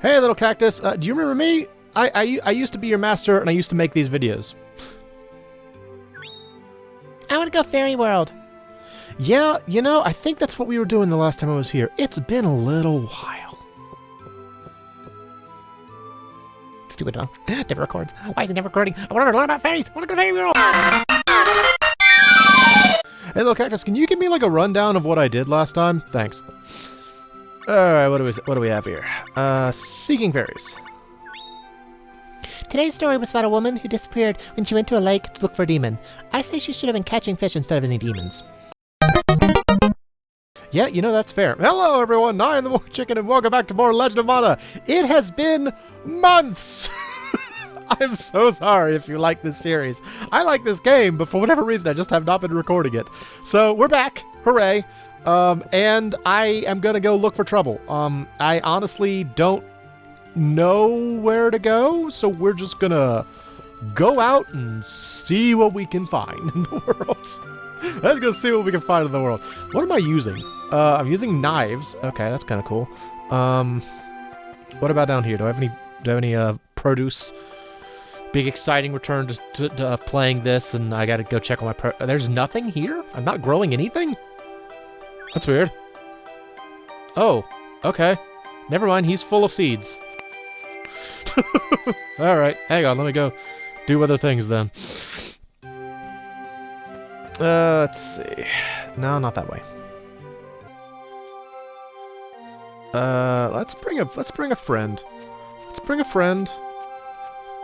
Hey, little cactus. Do you remember me? I used to be your master, and I used to make these videos. I want to go fairy world. Yeah, you know, I think that's what we were doing the last time I was here. It's been a little while. Stupid dog. Never records. Why is it never recording? I want to learn about fairies. I want to go to fairy world. Hey, little cactus, can you give me like a rundown of what I did last time? Thanks. All right, what do we have here? Seeking fairies. Today's story was about a woman who disappeared when she went to a lake to look for a demon. I say she should have been catching fish instead of any demons. Yeah, you know, that's fair. Hello, everyone. I am the MoeChicken, and welcome back to more Legend of Mana. It has been months. I'm so sorry if you like this series. I like this game, but for whatever reason, I just have not been recording it. So we're back. Hooray. And I am going to go look for trouble. I honestly don't know where to go, so we're just going to go out and see what we can find in the world. Let's go see what we can find in the world. What am I using? I'm using knives. Okay, that's kind of cool. What about down here? Do I have any produce? Big exciting return to playing this, and I gotta go check on my there's nothing here? I'm not growing anything? That's weird. Oh, okay. Never mind, he's full of seeds. Alright, hang on, let me go do other things then. Let's see. No, not that way. Let's bring a friend. Let's bring a friend.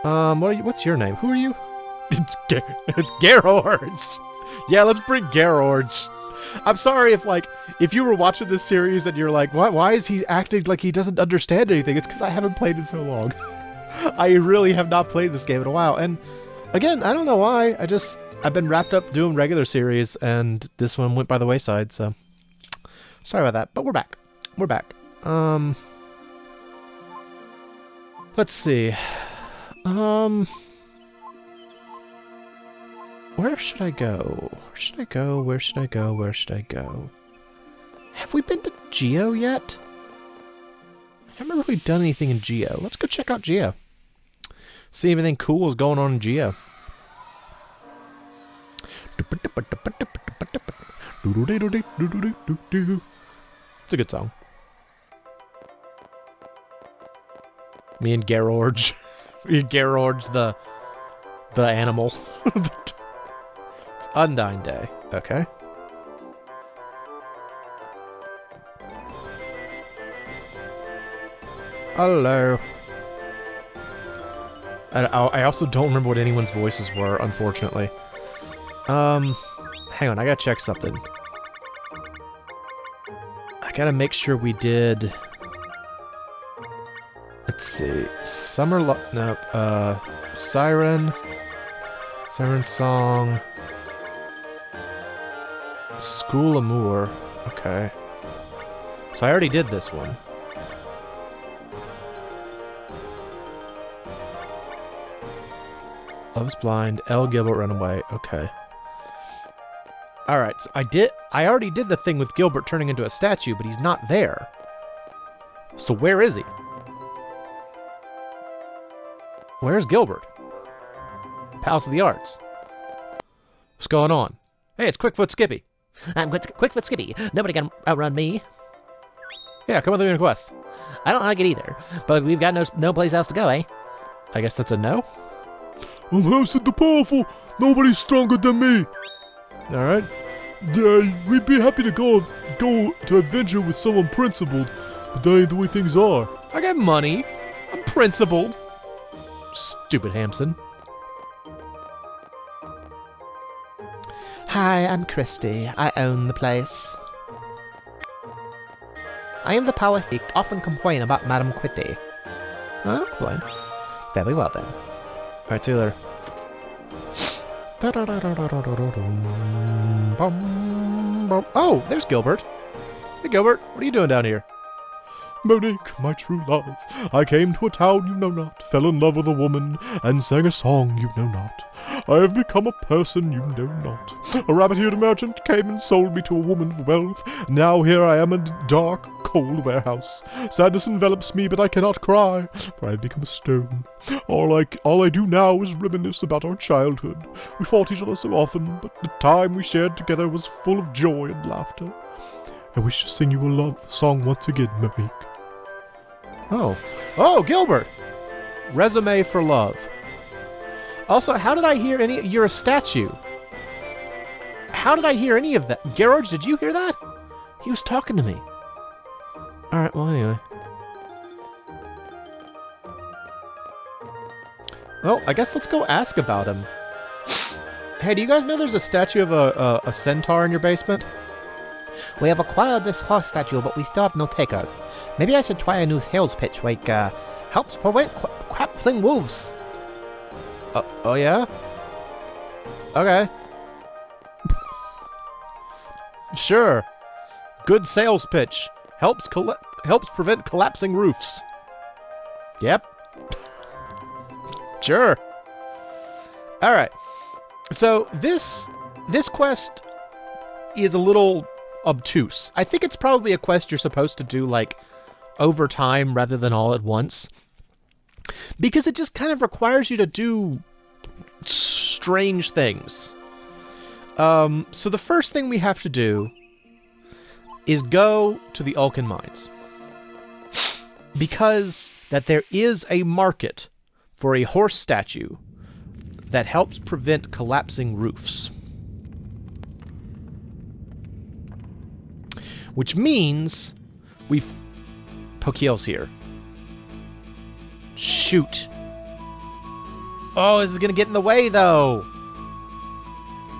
What's your name? Who are you? It's Garorge. Yeah, let's bring Garorge. I'm sorry if you were watching this series and you're like, why is he acting like he doesn't understand anything? It's because I haven't played it so long. I really have not played this game in a while. And again, I don't know why. I've been wrapped up doing regular series, and this one went by the wayside, so sorry about that. But we're back. We're back. Let's see. Where should I go? Where should I go? Where should I go? Where should I go? Have we been to Geo yet? I don't remember if we've done anything in Geo. Let's go check out Geo. See if anything cool is going on in Geo. It's a good song. Me and Garorge. Me and Garorge, the animal. It's Undyne Day. Okay. Hello. I also don't remember what anyone's voices were, unfortunately. Hang on, I gotta check something. I gotta make sure we did... Let's see. Siren Song. School Amour. Okay. So I already did this one. Love's Blind. L. Gilbert Runaway. Okay. Alright, so I already did the thing with Gilbert turning into a statue, but he's not there. So where is he? Where's Gilbert? Palace of the Arts. What's going on? Hey, it's Quickfoot Skippy. I'm Quickfoot Skippy. Nobody can outrun me. Yeah, come with me on a quest. I don't like it either, but we've got no place else to go, eh? I guess that's a no? I'm House of the Powerful. Nobody's stronger than me. Alright. Yeah, we'd be happy to go to adventure with someone principled, but that ain't the way things are. I got money. I'm principled. Stupid Hamson. Hi, I'm Christy. I own the place. I am the power who often complain about Madame Quitty. I don't complain. Very well then. Alright, see you later. Oh, there's Gilbert. Hey, Gilbert, what are you doing down here? Monique, my true love, I came to a town you know not, fell in love with a woman, and sang a song you know not. I have become a person you know not. A rabbit-eared merchant came and sold me to a woman for wealth. Now here I am in a dark, cold warehouse. Sadness envelops me, but I cannot cry, for I have become a stone. All I do now is reminisce about our childhood. We fought each other so often, but the time we shared together was full of joy and laughter. I wish to sing you a love song once again, Monique. Oh, Gilbert! Resume for love. Also, how did I hear any... You're a statue. How did I hear any of that? George, did you hear that? He was talking to me. Alright, well, anyway. Well, I guess let's go ask about him. Hey, do you guys know there's a statue of a centaur in your basement? We have acquired this horse statue, but we still have no takers. Maybe I should try a new sales pitch, like, helps prevent collapsing wolves. Oh yeah? Okay. Sure. Good sales pitch. Helps prevent collapsing roofs. Yep. Sure. Alright. So, this quest is a little obtuse. I think it's probably a quest you're supposed to do, like, over time rather than all at once. Because it just kind of requires you to do strange things. So the first thing we have to do is go to the Ulcan Mines. Because that there is a market for a horse statue that helps prevent collapsing roofs. Which means Pokiehl's here. Shoot. Oh, this is gonna get in the way, though.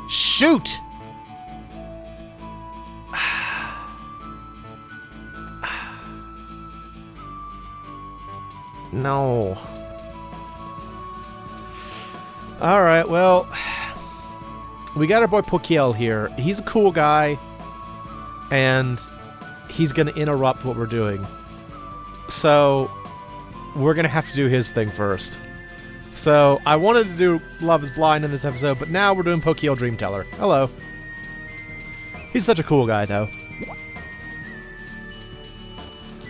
Shoot! No. Alright, well... We got our boy Pokiehl here. He's a cool guy. And he's gonna interrupt what we're doing. So... we're gonna have to do his thing first. So, I wanted to do Love is Blind in this episode, but now we're doing Pokiehl Dreamteller. Hello. He's such a cool guy, though.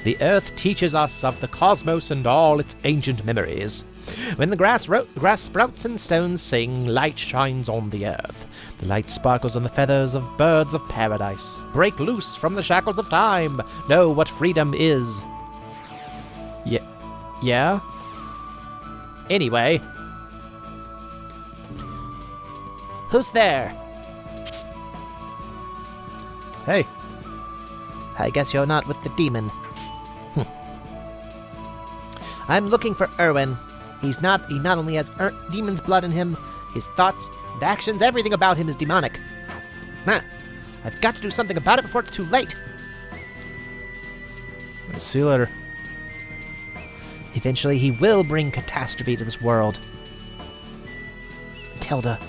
The earth teaches us of the cosmos and all its ancient memories. When the grass sprouts and stones sing, light shines on the earth. The light sparkles on the feathers of birds of paradise. Break loose from the shackles of time. Know what freedom is. Yeah? Anyway. Who's there? Hey. I guess you're not with the demon. I'm looking for Irwin. He not only has demon's blood in him, his thoughts and actions, everything about him is demonic. I've got to do something about it before it's too late. See you later. Eventually he will bring catastrophe to this world. Matilda,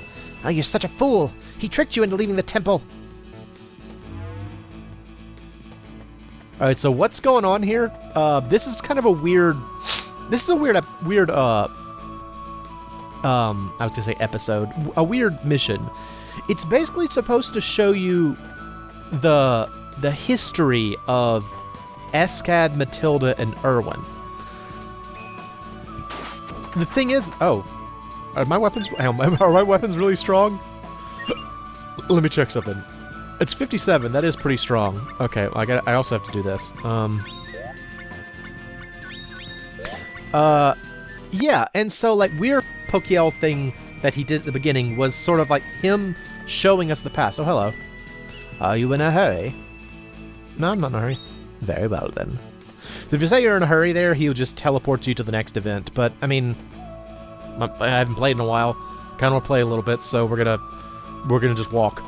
oh, you're such a fool. He tricked you into leaving the temple. Alright, so what's going on here? This is kind of a weird... This is a weird, I was gonna say episode. A weird mission. It's basically supposed to show you the history of Escad, Matilda, and Irwin. The thing is... Oh. Are my weapons really strong? Let me check something. It's 57. That is pretty strong. Okay, I also have to do this. Yeah, and so, like, weird Pokiehl thing that he did at the beginning was sort of like him showing us the past. Oh, hello. Are you in a hurry? No, I'm not in a hurry. Very well, then. So if you say you're in a hurry there, he'll just teleport you to the next event. But, I mean, I haven't played in a while. Kind of want to play a little bit, so we're gonna just walk.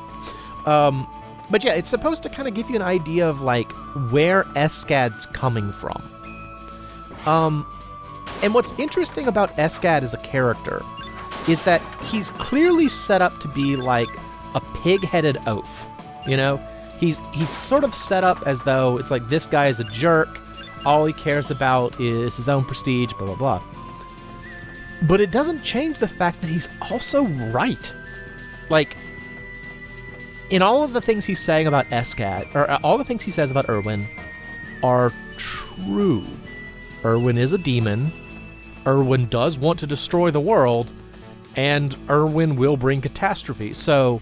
But yeah, it's supposed to kind of give you an idea of, like, where Escad's coming from. And what's interesting about Escad as a character is that he's clearly set up to be like a pig-headed oaf. You know? He's sort of set up as though it's like this guy is a jerk, all he cares about is his own prestige, blah, blah, blah. But it doesn't change the fact that he's also right. Like, in all of the things he's saying about Escad, or all the things he says about Irwin are true. Irwin is a demon. Irwin does want to destroy the world, and Irwin will bring catastrophe. So,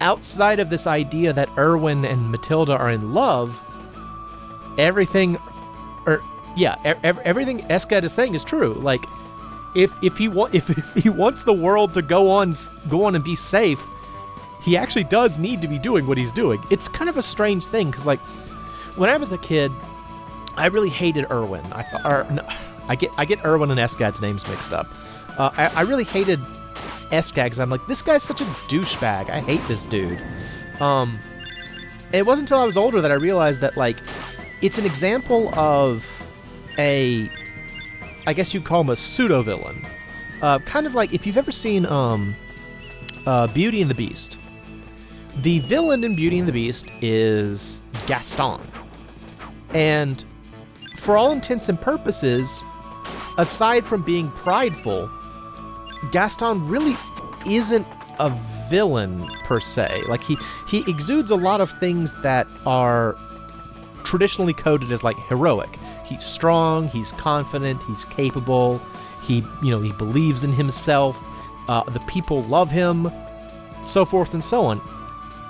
outside of this idea that Irwin and Matilda are in love, everything Escad is saying is true. Like, if he wants the world to go on and be safe, he actually does need to be doing what he's doing. It's kind of a strange thing, because like when I was a kid, I really hated Irwin. I get Irwin and Escad's names mixed up. I really hated Escad because I'm like, this guy's such a douchebag. I hate this dude. It wasn't until I was older that I realized that like it's an example of I guess you'd call him a pseudo-villain. Kind of like if you've ever seen Beauty and the Beast. The villain in Beauty and the Beast is Gaston. And for all intents and purposes, aside from being prideful, Gaston really isn't a villain per se. Like he exudes a lot of things that are traditionally coded as like heroic. He's strong, he's confident, he's capable, he believes in himself, the people love him, so forth and so on.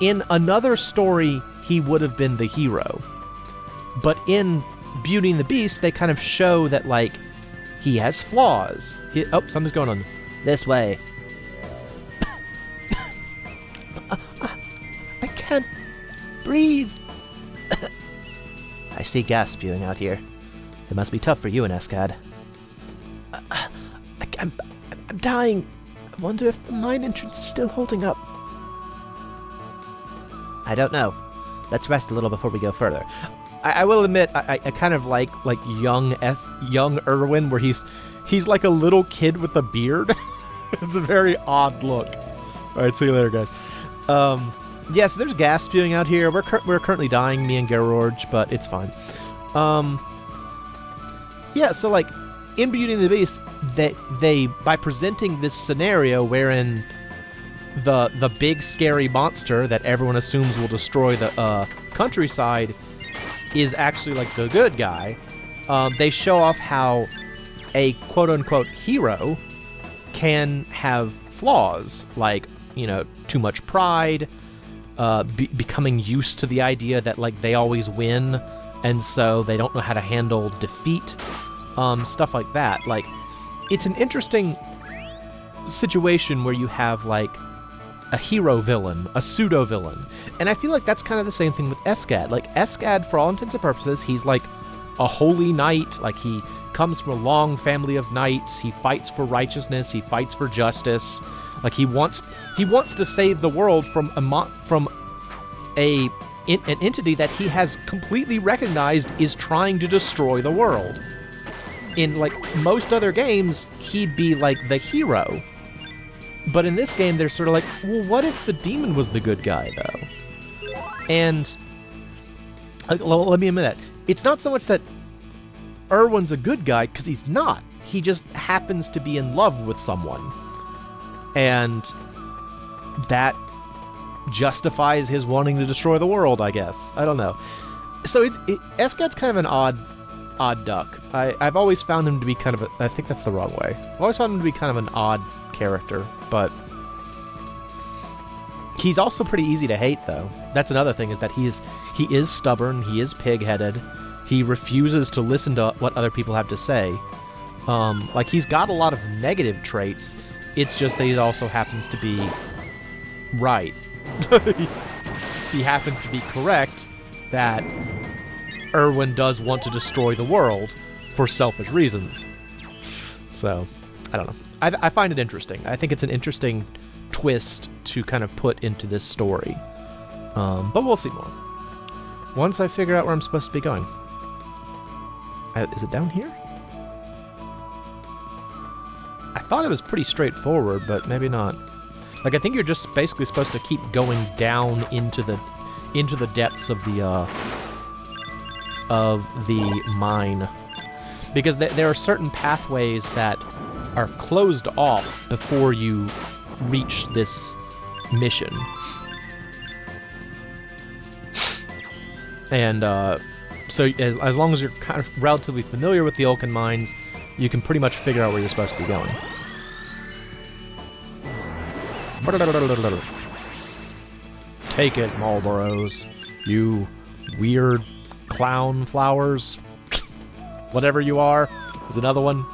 In another story, he would have been the hero. But in Beauty and the Beast, they kind of show that, like, he has flaws. Something's going on. This way. I can't breathe. I see gas spewing out here. It must be tough for you and Escad. I'm dying. I wonder if the mine entrance is still holding up. I don't know. Let's rest a little before we go further. I will admit, I kind of like young Irwin, where he's like a little kid with a beard. It's a very odd look. All right, see you later, guys. So there's gas spewing out here. We're currently dying, me and George, but it's fine. So like in Beauty and the Beast, they by presenting this scenario wherein the big scary monster that everyone assumes will destroy the countryside is actually like the good guy, they show off how a quote-unquote hero can have flaws, like, too much pride, becoming used to the idea that like they always win, and so they don't know how to handle defeat, stuff like that. Like, it's an interesting situation where you have like a hero villain, a pseudo villain, and I feel like that's kind of the same thing with Escad. Like Escad, for all intents and purposes, he's like a holy knight. Like he comes from a long family of knights. He fights for righteousness. He fights for justice. Like he wants to save the world from an entity that he has completely recognized is trying to destroy the world. In like most other games, he'd be like the hero. But in this game, they're sort of like, well, what if the demon was the good guy, though? And let me admit that. It's not so much that Irwin's a good guy, because he's not. He just happens to be in love with someone. And that justifies his wanting to destroy the world, I guess. I don't know. So Escad's kind of an odd duck. I've always found him to be kind of I think that's the wrong way. I've always found him to be kind of an odd character, but he's also pretty easy to hate, though. That's another thing, is that he is stubborn, he is pig-headed, he refuses to listen to what other people have to say. Like, he's got a lot of negative traits, it's just that he also happens to be right. He happens to be correct that Irwin does want to destroy the world for selfish reasons. So, I don't know. I find it interesting. I think it's an interesting twist to kind of put into this story. But we'll see more. Once I figure out where I'm supposed to be going. Is it down here? I thought it was pretty straightforward, but maybe not. Like, I think you're just basically supposed to keep going down into the depths of of the mine. Because there are certain pathways that are closed off before you reach this mission. And so as long as you're kind of relatively familiar with the Oaken Mines, you can pretty much figure out where you're supposed to be going. Take it, Marlboros. You weird clown flowers. Whatever you are. There's another one.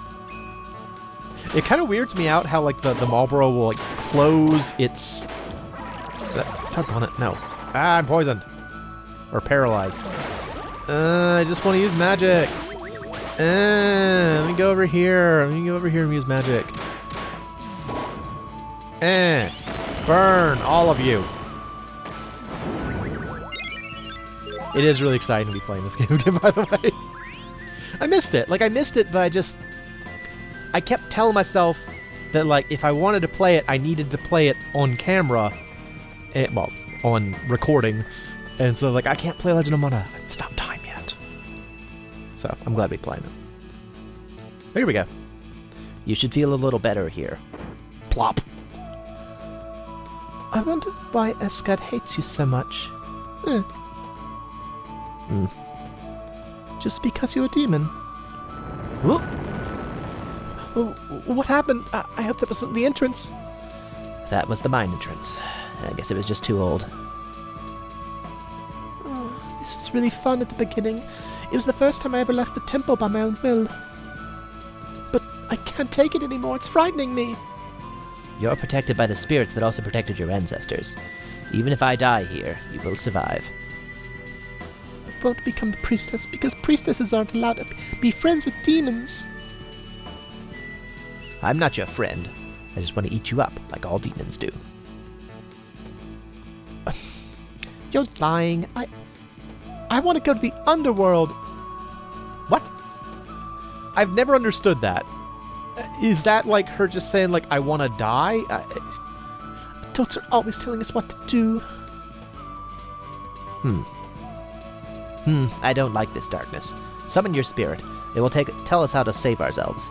It kind of weirds me out how, like, the Marlboro will, like, close its... Tug on it. No. Ah, I'm poisoned. Or paralyzed. I just want to use magic. Let me go over here. Let me go over here and use magic. Burn, all of you. It is really exciting to be playing this game again, by the way. I missed it. Like, I missed it, but I kept telling myself that, like, if I wanted to play it, I needed to play it on camera. Well, on recording. And so, like, I can't play Legend of Mana. It's not time yet. So, I'm glad to be playing it. Here we go. You should feel a little better here. Plop. I wonder why Escad hates you so much. Just because you're a demon. Whoa. What happened? I hope that wasn't the entrance. That was the mine entrance. I guess it was just too old. This was really fun at the beginning. It was the first time I ever left the temple by my own will. But I can't take it anymore. It's frightening me. You're protected by the spirits that also protected your ancestors. Even if I die here, you will survive. I won't become the priestess because priestesses aren't allowed to be friends with demons. I'm not your friend. I just want to eat you up like all demons do. You're lying. I want to go to the underworld. What? I've never understood that. Is that like her just saying, like, I want to die? Adults are always telling us what to do. I don't like this darkness. Summon your spirit. It will tell us how to save ourselves.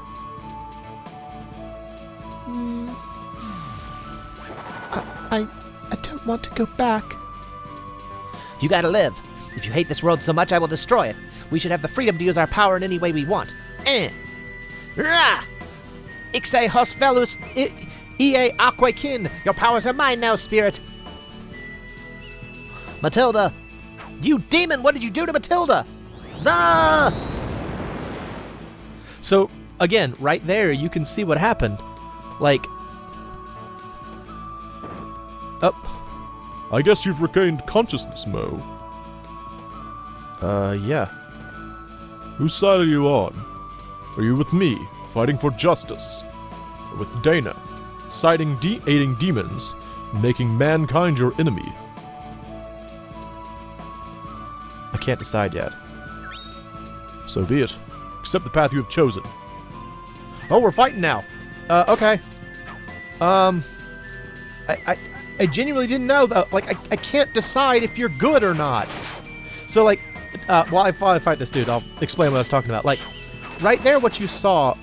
I don't want to go back. You gotta live. If you hate this world so much, I will destroy it. We should have the freedom to use our power in any way we want. Rah! Ixe hos velus ea aquae kin. Your powers are mine now, spirit. Matilda! You demon! What did you do to Matilda? Ah! So, again, right there, you can see what happened. Like... I guess you've regained consciousness, Mo. Yeah. Whose side are you on? Are you with me, fighting for justice? Or with Dana, aiding demons, making mankind your enemy? I can't decide yet. So be it. Accept the path you have chosen. Oh, we're fighting now. Okay. I genuinely didn't know, though. Like, I can't decide if you're good or not. So, like, while I fight this dude, I'll explain what I was talking about. Like, right there, what you saw,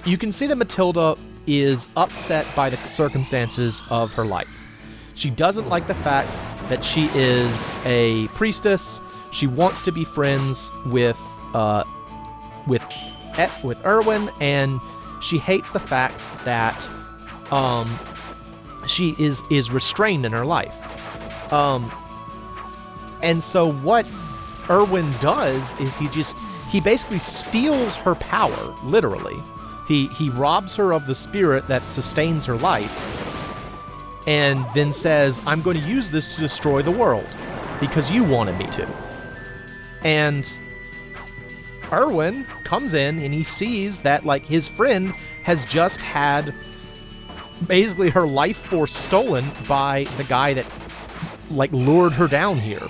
you can see that Matilda is upset by the circumstances of her life. She doesn't like the fact that she is a priestess. She wants to be friends with Irwin, and she hates the fact that she is restrained in her life. And so what Irwin does is he basically steals her power, literally. He robs her of the spirit that sustains her life, and then says, I'm going to use this to destroy the world, because you wanted me to. And Irwin comes in, and he sees that, like, his friend has just had basically her life force stolen by the guy that, like, lured her down here.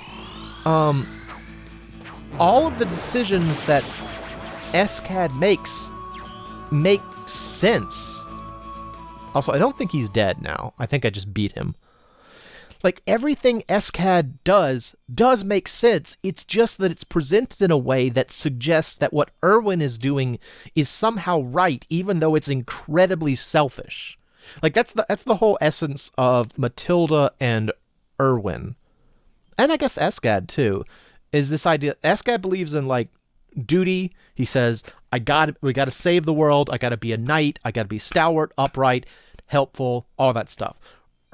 All of the decisions that Escad makes make sense. Also, I don't think he's dead now. I think I just beat him. Like, everything Escad does make sense. It's just that it's presented in a way that suggests that what Irwin is doing is somehow right, even though it's incredibly selfish. Like, that's the whole essence of Matilda and Irwin. And I guess Escad, too, is this idea. Escad believes in, like, duty. He says, we gotta save the world. I gotta be a knight. I gotta be stalwart, upright, helpful, all that stuff.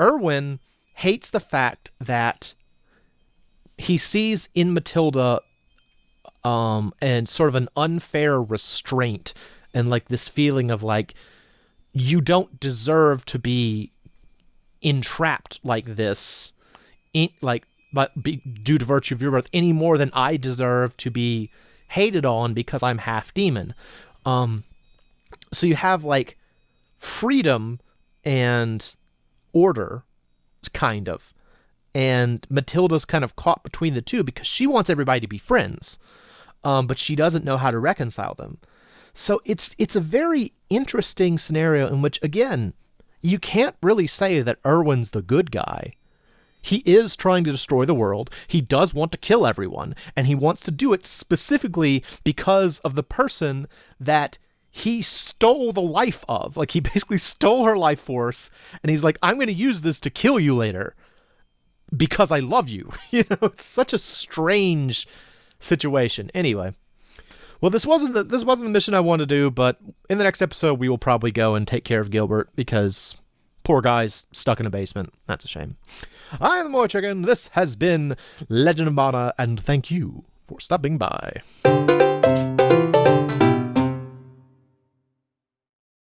Irwin hates the fact that he sees in Matilda and sort of an unfair restraint and like this feeling of like, you don't deserve to be entrapped like this, due to virtue of your birth, any more than I deserve to be hated on because I'm half demon. So you have like freedom and order, kind of, and Matilda's kind of caught between the two because she wants everybody to be friends, but she doesn't know how to reconcile them. So it's a very interesting scenario in which, again, you can't really say that Irwin's the good guy. He is trying to destroy the world. He does want to kill everyone, and he wants to do it specifically because of the person that he stole the life of. Like, he basically stole her life force, and he's like, I'm going to use this to kill you later because I love you. You know, it's such a strange situation. Anyway, well, this wasn't the mission I wanted to do, but in the next episode, we will probably go and take care of Gilbert because poor guy's stuck in a basement. That's a shame. I am the MoeChicken. This has been Legend of Mana, and thank you for stopping by.